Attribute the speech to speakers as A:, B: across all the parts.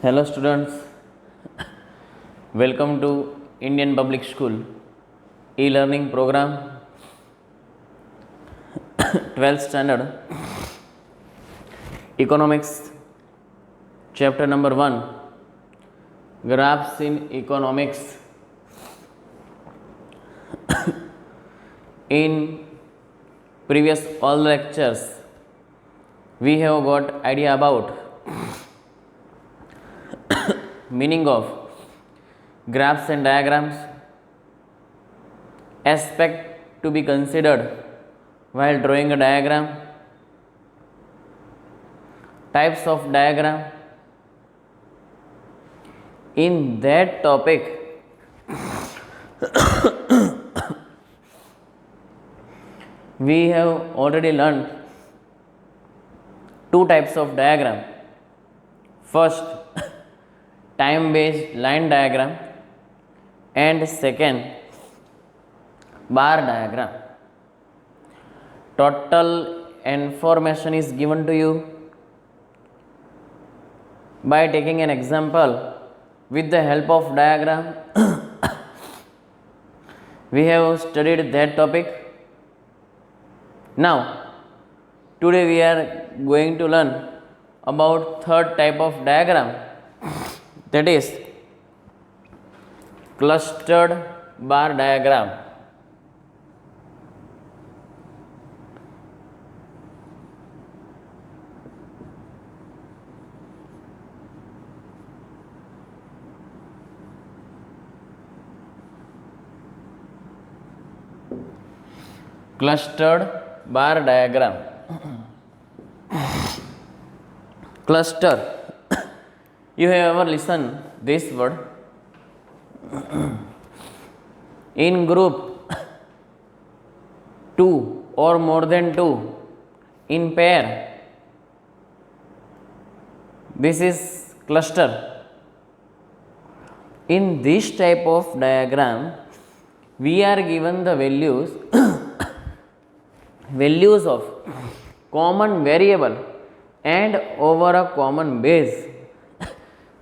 A: Hello students, welcome to Indian Public School e-learning program 12th standard economics chapter number 1 graphs in economics. In previous all lectures we have got idea about meaning of graphs and diagrams, aspect to be considered while drawing a diagram, types of diagram. In that topic we have already learned two types of diagram. First, time based line diagram, and second, bar diagram. Total information is given to you by taking an example with the help of diagram. We have studied that topic. Now today we are going to learn about third type of diagram, that is clustered bar diagram. Clustered bar diagram. Cluster. You have ever listened this word? In group, two or more than two, in pair, this is cluster. In this type of diagram we are given the values of common variable and over a common base.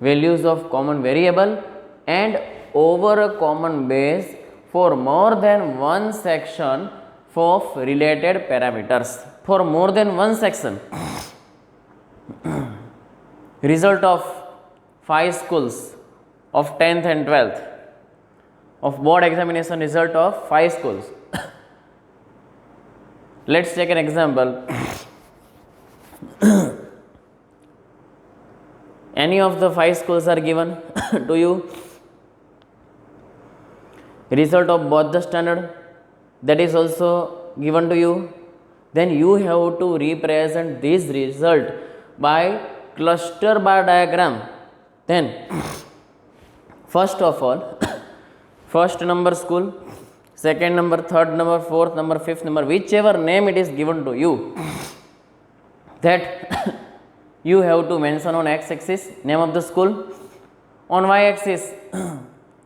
A: Values of common variable and over a common base for more than one section of related parameters. For more than one section. Result of 5 schools of 10th and 12th, of board examination result of 5 schools. Let's take an example. Any of the 5 schools are given to you. Result of both the standard, that is also given to you. Then you have to represent this result by cluster bar diagram. Then first of all, first number school, second number, third number, fourth number, fifth number, whichever name it is given to you, that you have to mention on x-axis name of the school, on y-axis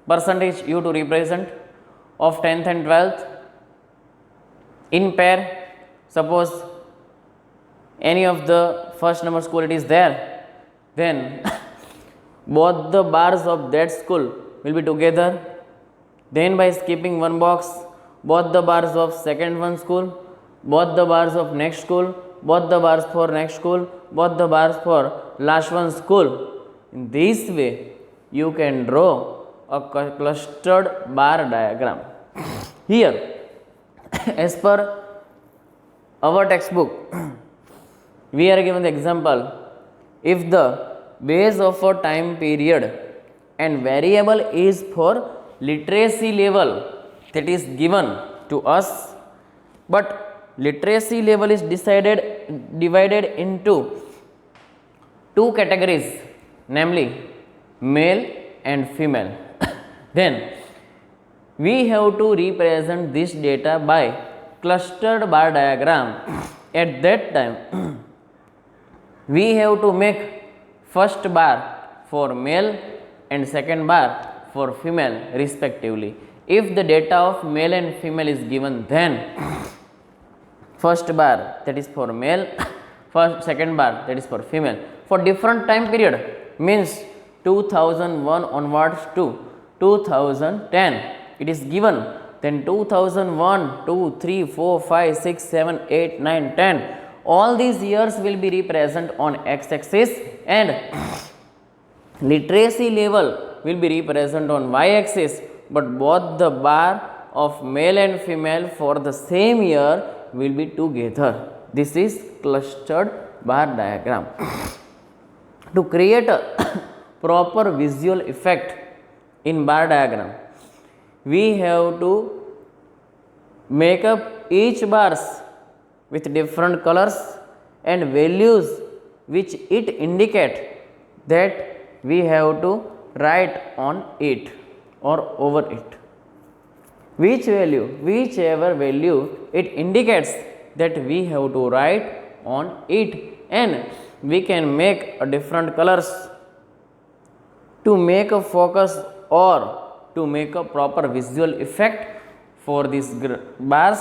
A: percentage you to represent of 10th and 12th, in pair. Suppose any of the first number school it is there, then both the bars of that school will be together. Then by skipping one box, both the bars of second one school, both the bars of next school, both the bars for next school, both the bars for last one school. In this way you can draw a clustered bar diagram. Here as per our textbook we are given the example, if the base of a time period and variable is for literacy level, that is given to us, but literacy level is divided into two categories, namely male and female. Then we have to represent this data by clustered bar diagram. At that time we have to make first bar for male and second bar for female respectively. If the data of male and female is given, then first bar that is for male, second bar that is for female. For different time period, means 2001 onwards to 2010 it is given, then 2001, 2, 3, 4, 5, 6, 7, 8, 9, 10, all these years will be represented on x-axis and literacy level will be represented on y-axis, but both the bar of male and female for the same year will be together. This is clustered bar diagram. To create a proper visual effect in bar diagram, we have to make up each bars with different colors and values which it indicate that we have to write on it or over it. Whichever value it indicates that we have to write on it, and we can make a different colors to make a focus or to make a proper visual effect for these bars.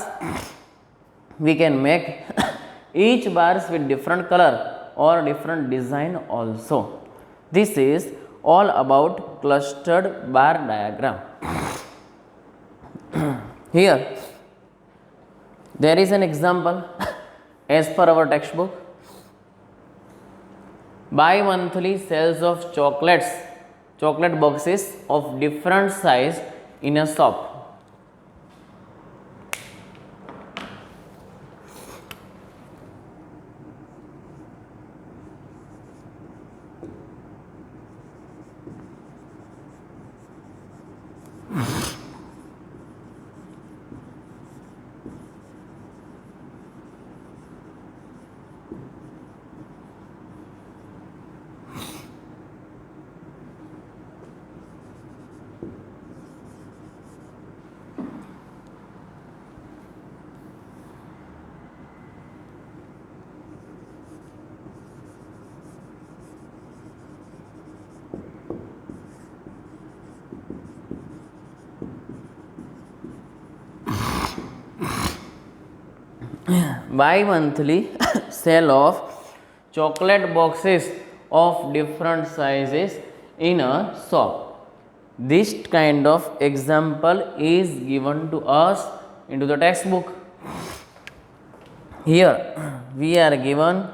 A: We can make each bars with different color or different design also. This is all about clustered bar diagram. Here there is an example as per our textbook. Bi-monthly sales of chocolate boxes of different size in a shop. Bi-monthly sale of chocolate boxes of different sizes in a shop. This kind of example is given to us into the textbook. Here we are given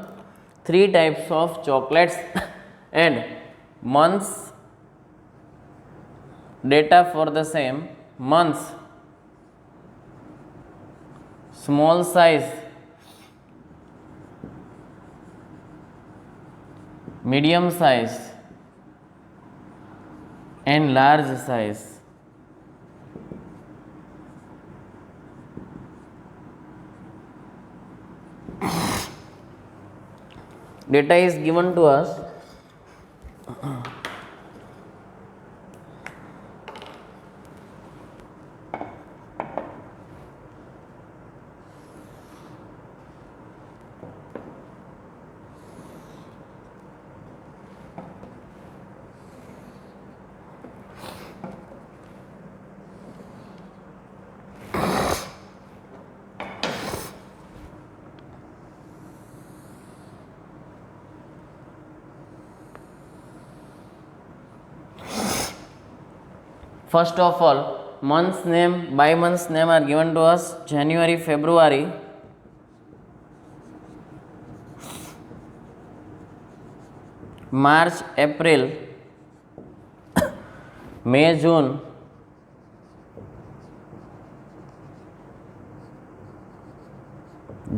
A: 3 types of chocolates and months data for the same months. Small size, medium size and large size. Data is given to us. First of all, month's name, by month's name are given to us: January, February, March, April, May, June,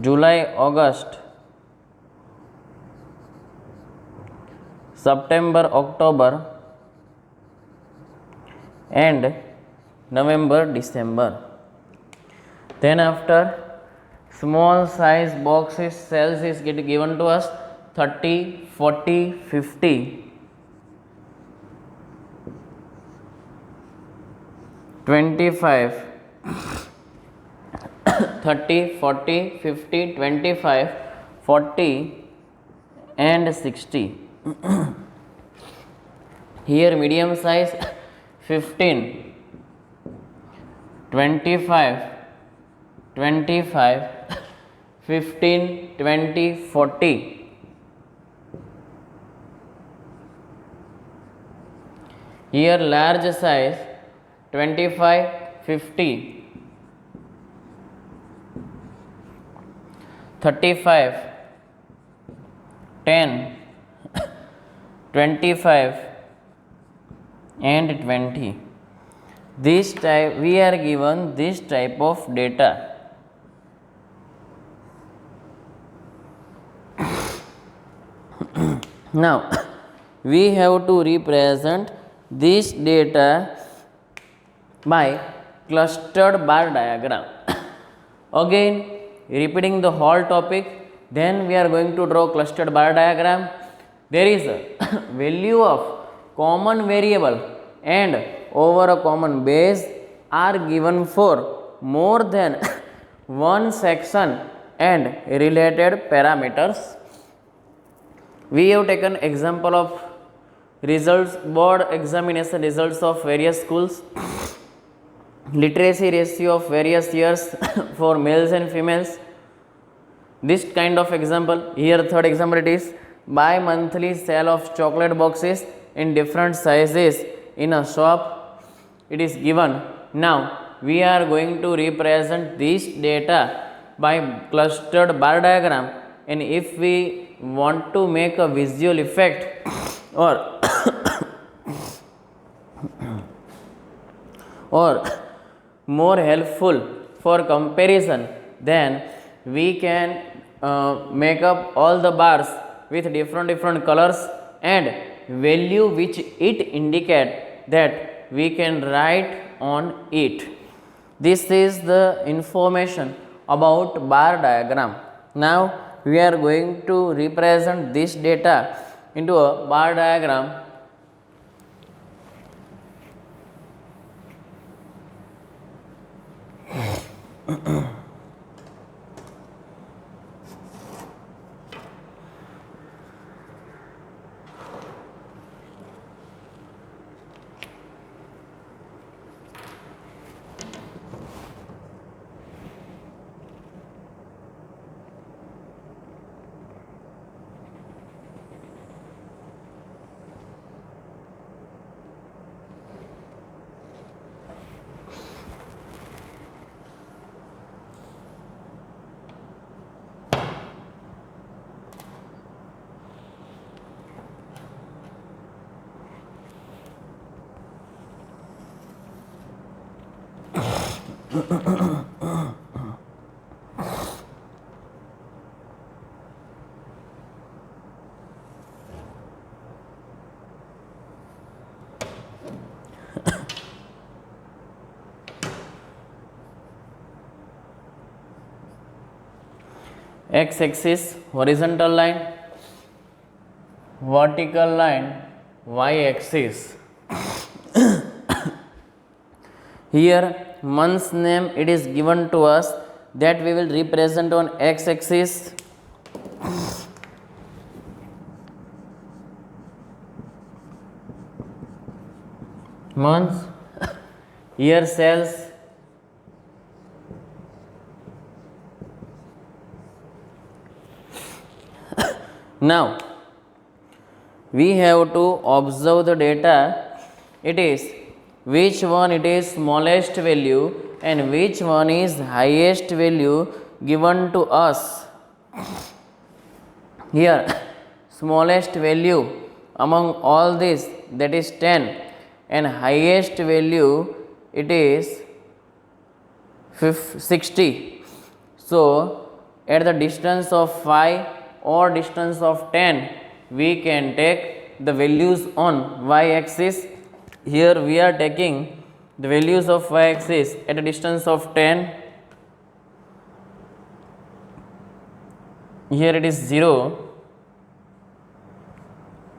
A: July, August, September, October, and November, December. Then after, small size boxes sales is given to us 30, 40, 50, 25, 30, 40, 50, 25, 40 and 60. Here medium size 15, 25, 25, 15, 20, 40. Here large size 25, 50, 35, 10, 25 and 20. This type we are given this type of data. Now we have to represent this data by clustered bar diagram. Again repeating the whole topic, then we are going to draw clustered bar diagram. There is a value of common variable and over a common base are given for more than one section and related parameters. We have taken example of results, board examination results of various schools, literacy ratio of various years for males and females. This kind of example. Here third example it is bi-monthly sale of chocolate boxes in different sizes in a shop. It is given. Now we are going to represent this data by clustered bar diagram, and if we want to make a visual effect or or more helpful for comparison, then we can make up all the bars with different colors and value which it indicate that we can write on it. This is the information about bar diagram. Now we are going to represent this data into a bar diagram. X axis horizontal line, vertical line y axis. Here month's name it is given to us, that we will represent on x axis. Months, year sales, now we have to observe the data. It is which one it is smallest value and which one is highest value given to us. Here smallest value among all this, that is 10, and highest value it is 60. So at the distance of 5 or distance of 10, we can take the values on y axis. Here we are taking the values of y axis at a distance of 10. Here it is 0,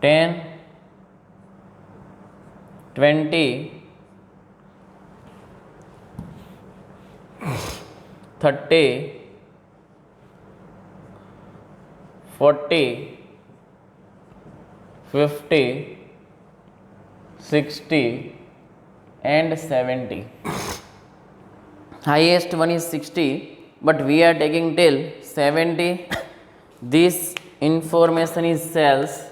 A: 10, 20, 30, 40, 50, 60 and 70. Highest one is 60, but we are taking till 70. This information is sales.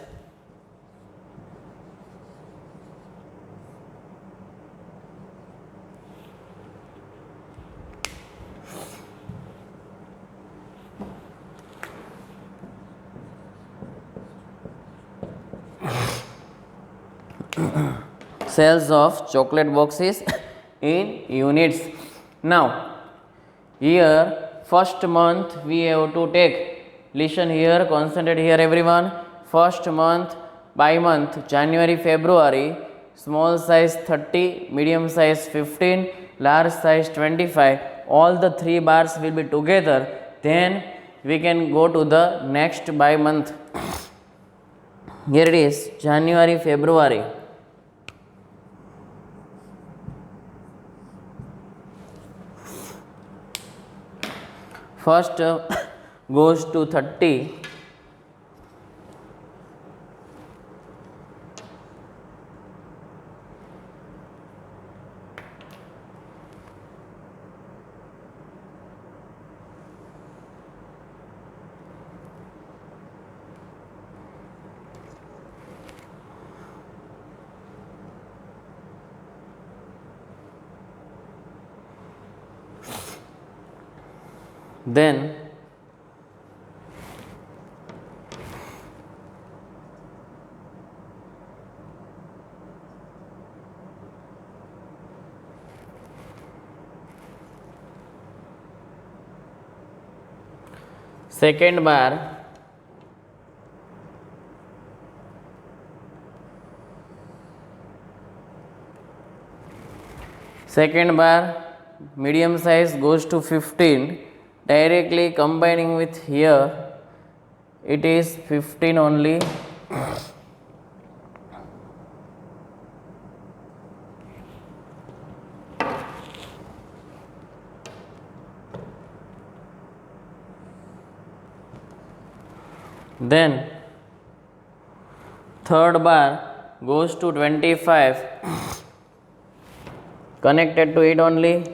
A: sales of chocolate boxes in units. Now, here first month we have to take, listen here, concentrate here everyone. First month by month, January, February, small size 30, medium size 15, large size 25, all the three bars will be together. Then we can go to the next by month. Here it is, January, February. First goes to 30. Then second bar, medium size goes to 15, directly combining with here it is 15 only. Then third bar goes to 25, connected to it only.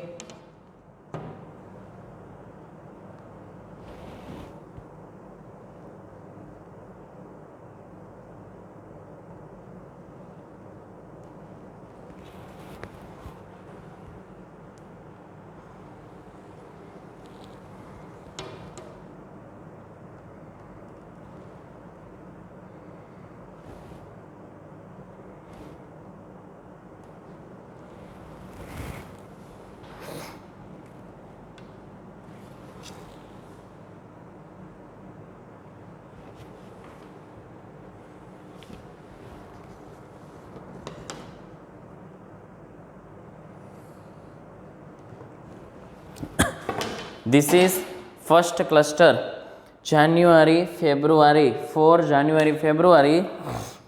A: This is first cluster, January, February, for January, February.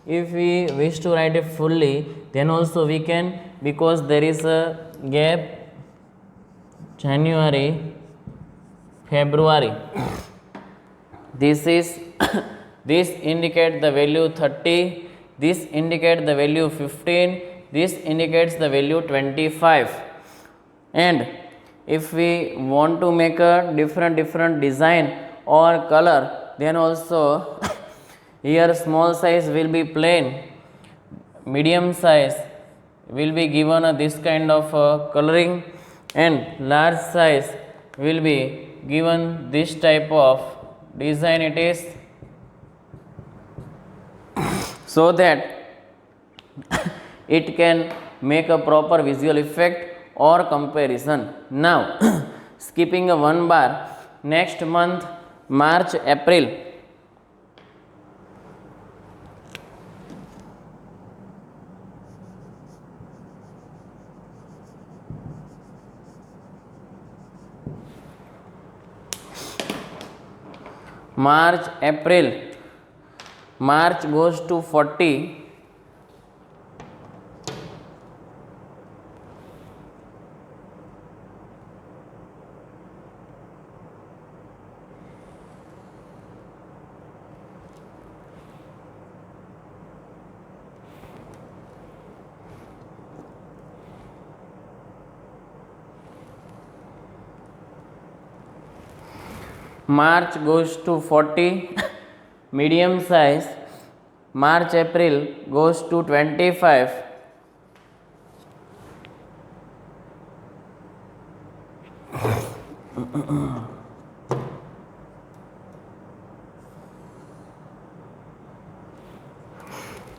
A: If we wish to write it fully, then also we can, because there is a gap, January, February. This is this indicate the value 30, this indicate the value 15, this indicates the value 25. And if we want to make a different design or color, then also here small size will be plain, medium size will be given this kind of coloring, and large size will be given this type of design it is, so that it can make a proper visual effect or comparison. Now skipping a one bar, next month March, April. March, April. March goes to 40. March goes to 40, medium size. March, April goes to 25.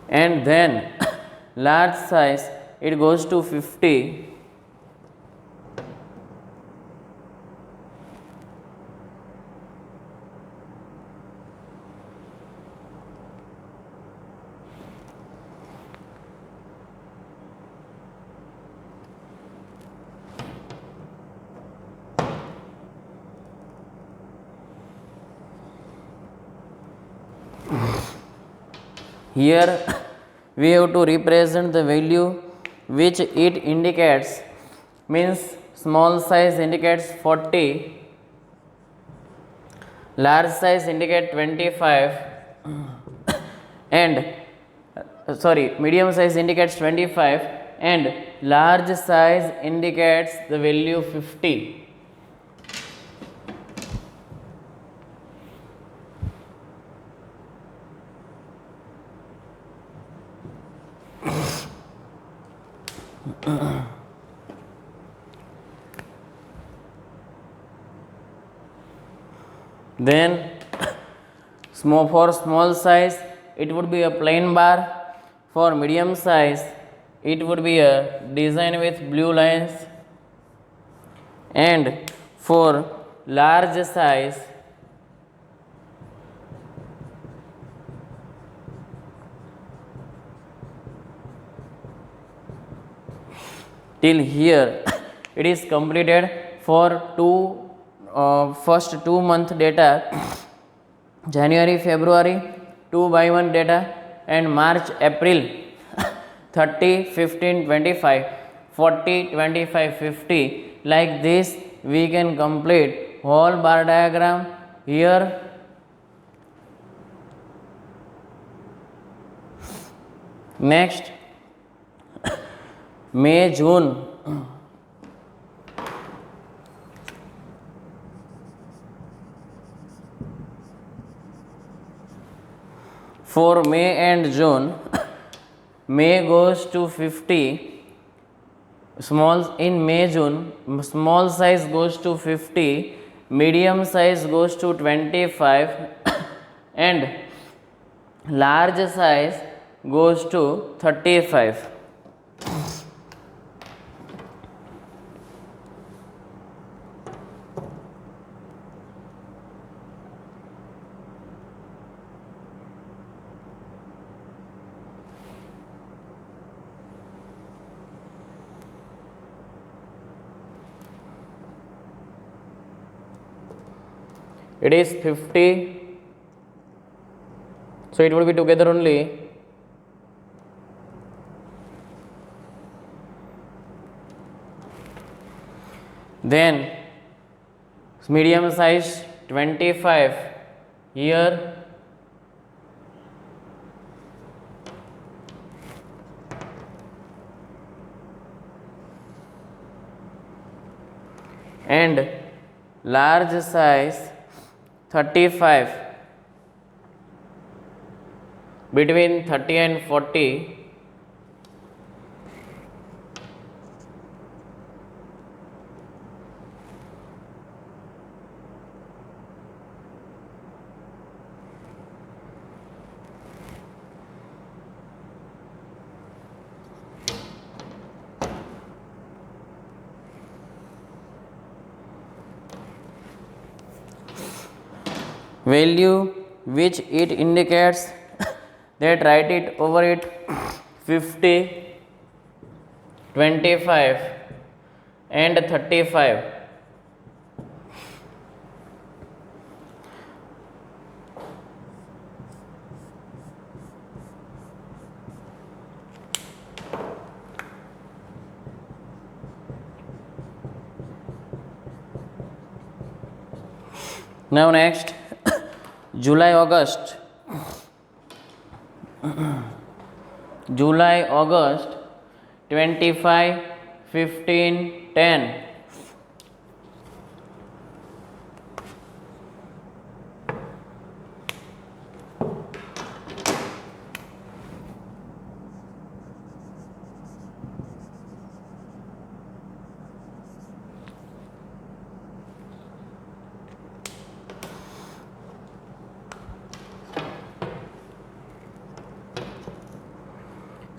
A: And then large size it goes to 50. Here we have to represent the value which it indicates, means small size indicates 40, large size indicate 25 and medium size indicates 25 and large size indicates the value 50. Then for small size it would be a plain bar. For medium size it would be a design with blue lines, and for large size till here it is completed for first 2 month data, January February 2 by 1 data, and March April 30 15 25 40 25 50. Like this we can complete whole bar diagram. Here next May June, for May and June, May goes to 50, in May June small size goes to 50, medium size goes to 25 and large size goes to 35. It is 50, so it will be together only. Then medium size 25 here, and large size 35, between 30 and 40. Value which it indicates, that write it over it 50, 25 and 35. Now next July August. July August 25 15 10.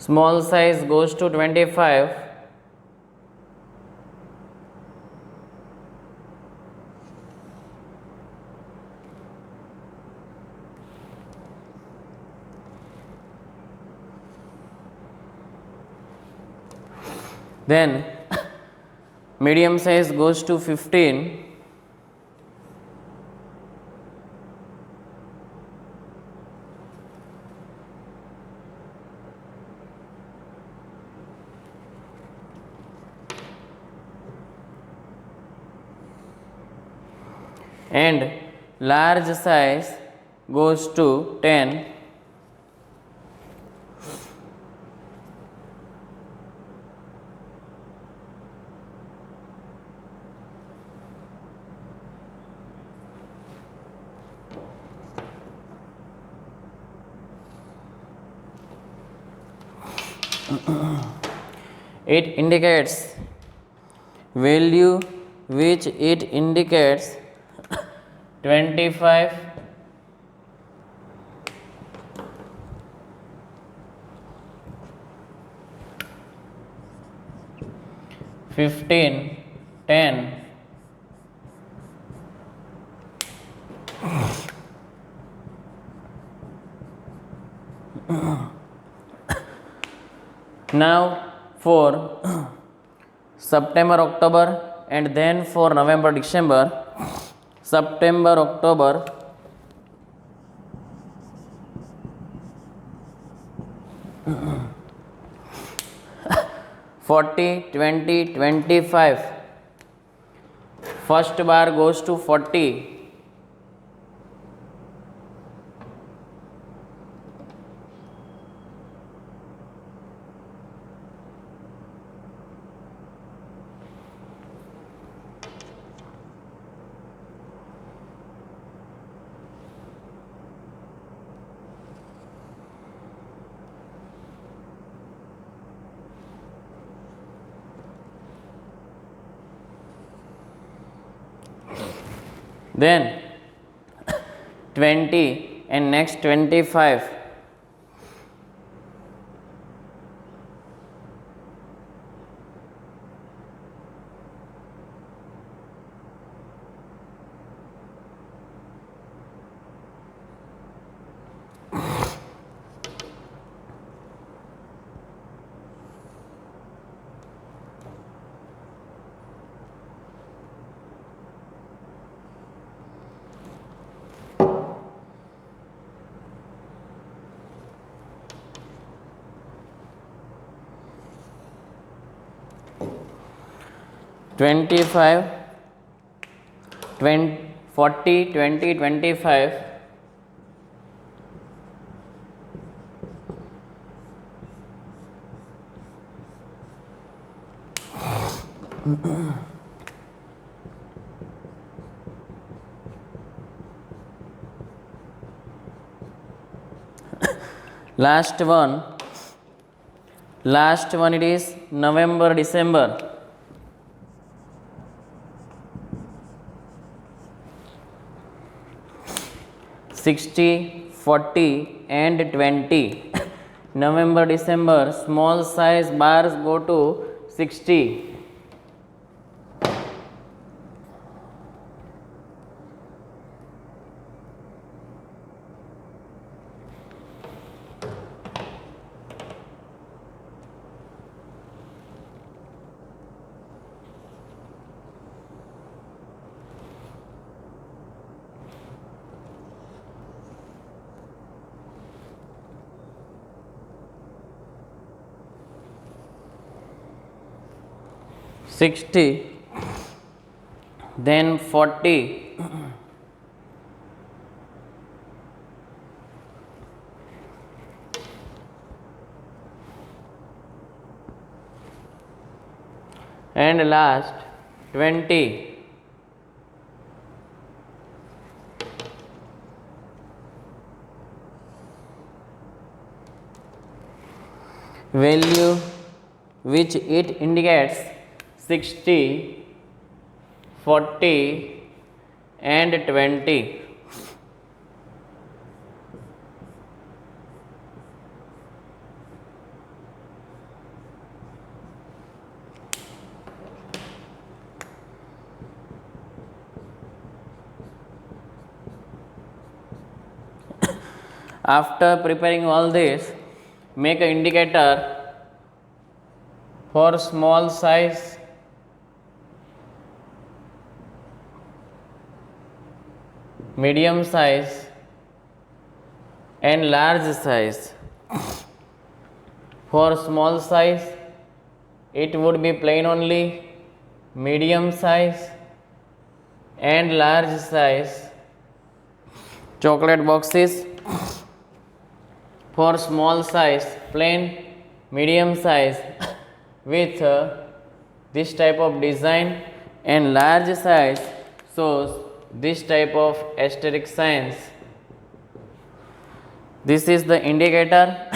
A: small size goes to 25, then medium size goes to 15, and large size goes to 10. It indicates value which it indicates 25, 15, 10. Now for September, October, and then for November, December. September, October, $40, $20, $25. First bar goes to 40. Then 20 and next 25. $25, 20, 40, 20, 25. Last one it is November, December. $60, $40 and 20. November, December, small size bars go to 60. $60, then $40, and last 20. Value which it indicates 60, 40 and 20. After preparing all this, make an indicator for small size, medium size and large size. For small size, it would be plain only, medium size and large size chocolate boxes. For small size, plain, medium size with this type of design, and large size shows this type of asterisk signs. This is the indicator.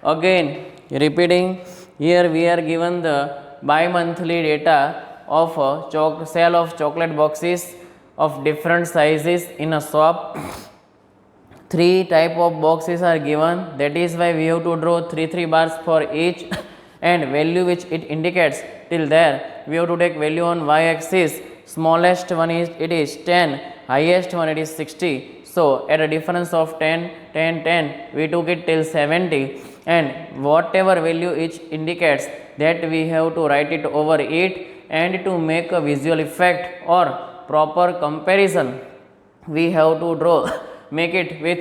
A: Again repeating, here we are given the bi-monthly data of sale of chocolate boxes of different sizes in a shop. Three type of boxes are given, that is why we have to draw 3 bars for each and value which it indicates. Till there we have to take value on y-axis. Smallest one is it is 10, highest one it is 60. So at a difference of 10, 10, 10, we took it till 70, and whatever value each indicates, that we have to write it over it, and to make a visual effect or proper comparison, we have to draw make it with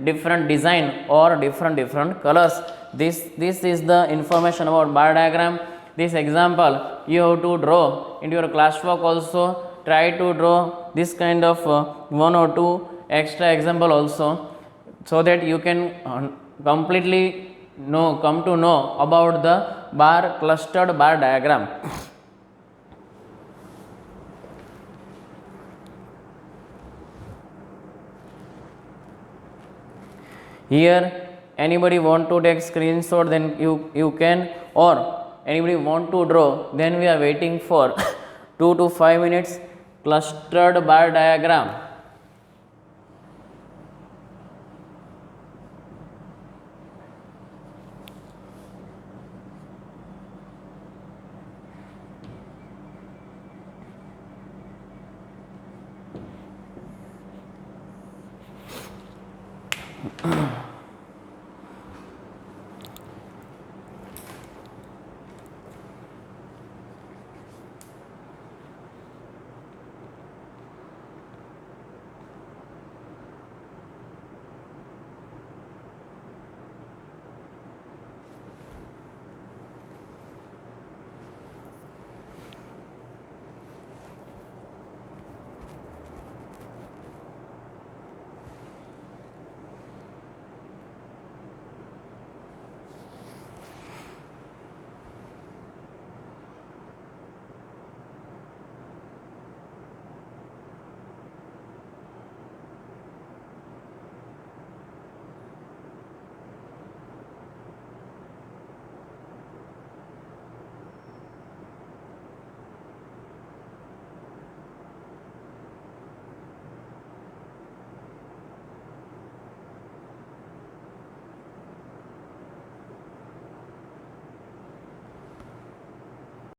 A: different design or different colors. This is the information about bar diagram. This example you have to draw in your classwork also. Try to draw this kind of one or two extra example also, so that you can completely come to know about the clustered bar diagram. Here anybody want to take screenshot, then you can, or anybody want to draw, then we are waiting for 2 to 5 minutes. Clustered bar diagram.